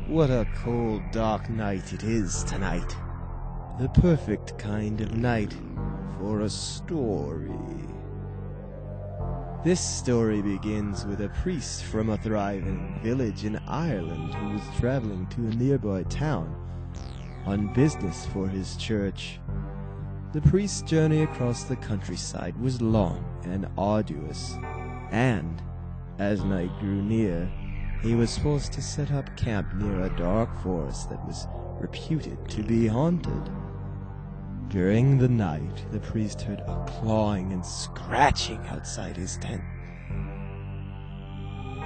What a cold, dark night it is tonight. The perfect kind of night for a story. This story begins with a priest from a thriving village in Ireland who was traveling to a nearby town on business for his church. The priest's journey across the countryside was long and arduous, and as night grew near, he was forced to set up camp near a dark forest that was reputed to be haunted. During the night, the priest heard a clawing and scratching outside his tent.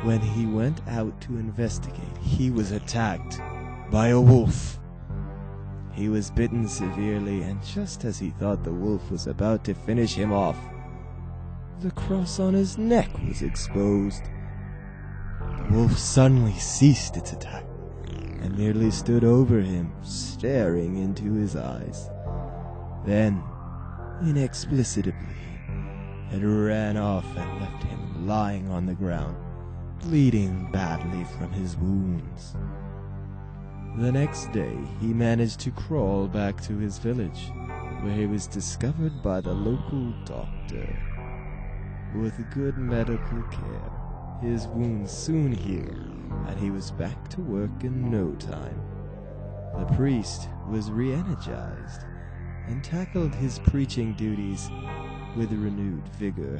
When he went out to investigate, he was attacked by a wolf. He was bitten severely, and just as he thought the wolf was about to finish him off, the cross on his neck was exposed. The wolf suddenly ceased its attack and merely stood over him, staring into his eyes. Then, inexplicably, it ran off and left him lying on the ground, bleeding badly from his wounds. The next day, he managed to crawl back to his village, where he was discovered by the local doctor. With good medical care, his wounds soon healed, and he was back to work in no time. The priest was re-energized and tackled his preaching duties with renewed vigor.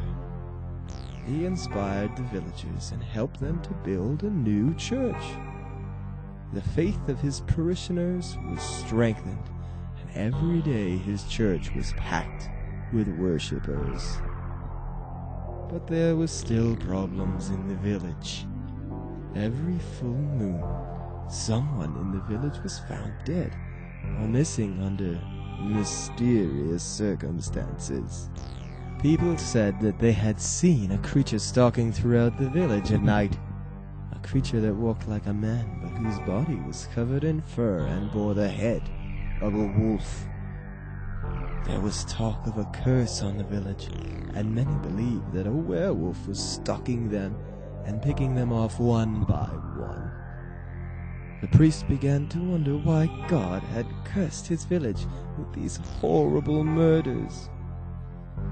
He inspired the villagers and helped them to build a new church. The faith of his parishioners was strengthened, and every day his church was packed with worshippers. But there were still problems in the village. Every full moon, someone in the village was found dead or missing under mysterious circumstances. People said that they had seen a creature stalking throughout the village at night. A creature that walked like a man, but whose body was covered in fur and bore the head of a wolf. There was talk of a curse on the village, and many believed that a werewolf was stalking them and picking them off one by one. The priest began to wonder why God had cursed his village with these horrible murders.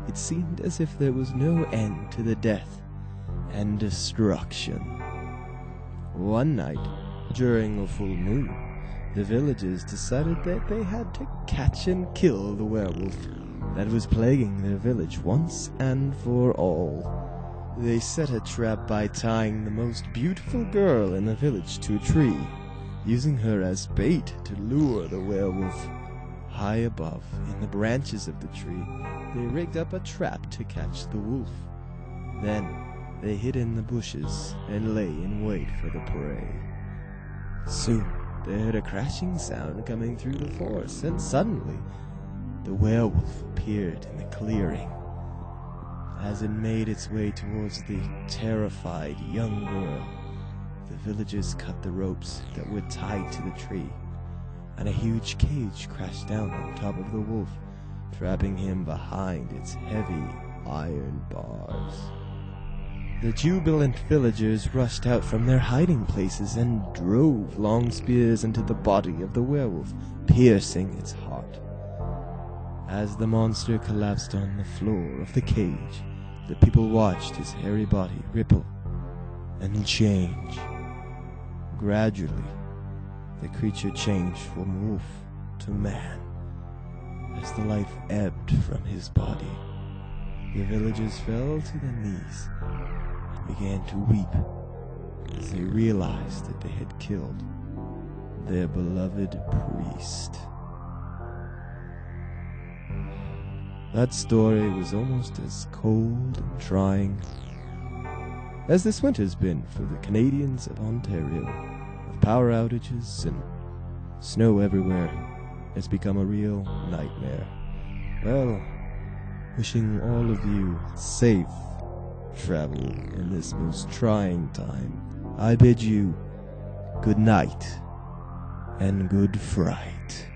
It seemed as if there was no end to the death and destruction. One night, during a full moon, the villagers decided that they had to catch and kill the werewolf that was plaguing their village once and for all. They set a trap by tying the most beautiful girl in the village to a tree, using her as bait to lure the werewolf. High above, in the branches of the tree, they rigged up a trap to catch the wolf. Then, they hid in the bushes and lay in wait for the prey. Soon, they heard a crashing sound coming through the forest, and suddenly, the werewolf appeared in the clearing. As it made its way towards the terrified young girl, the villagers cut the ropes that were tied to the tree, and a huge cage crashed down on top of the wolf, trapping him behind its heavy iron bars. The jubilant villagers rushed out from their hiding places and drove long spears into the body of the werewolf, piercing its heart. As the monster collapsed on the floor of the cage, the people watched his hairy body ripple and change. Gradually, the creature changed from wolf to man. As the life ebbed from his body, the villagers fell to their knees and began to weep as they realized that they had killed their beloved priest. That story was almost as cold and trying as this winter's been for the Canadians of Ontario, with power outages and snow everywhere. It's become a real nightmare. Well, wishing all of you safe travel in this most trying time, I bid you good night and good fright.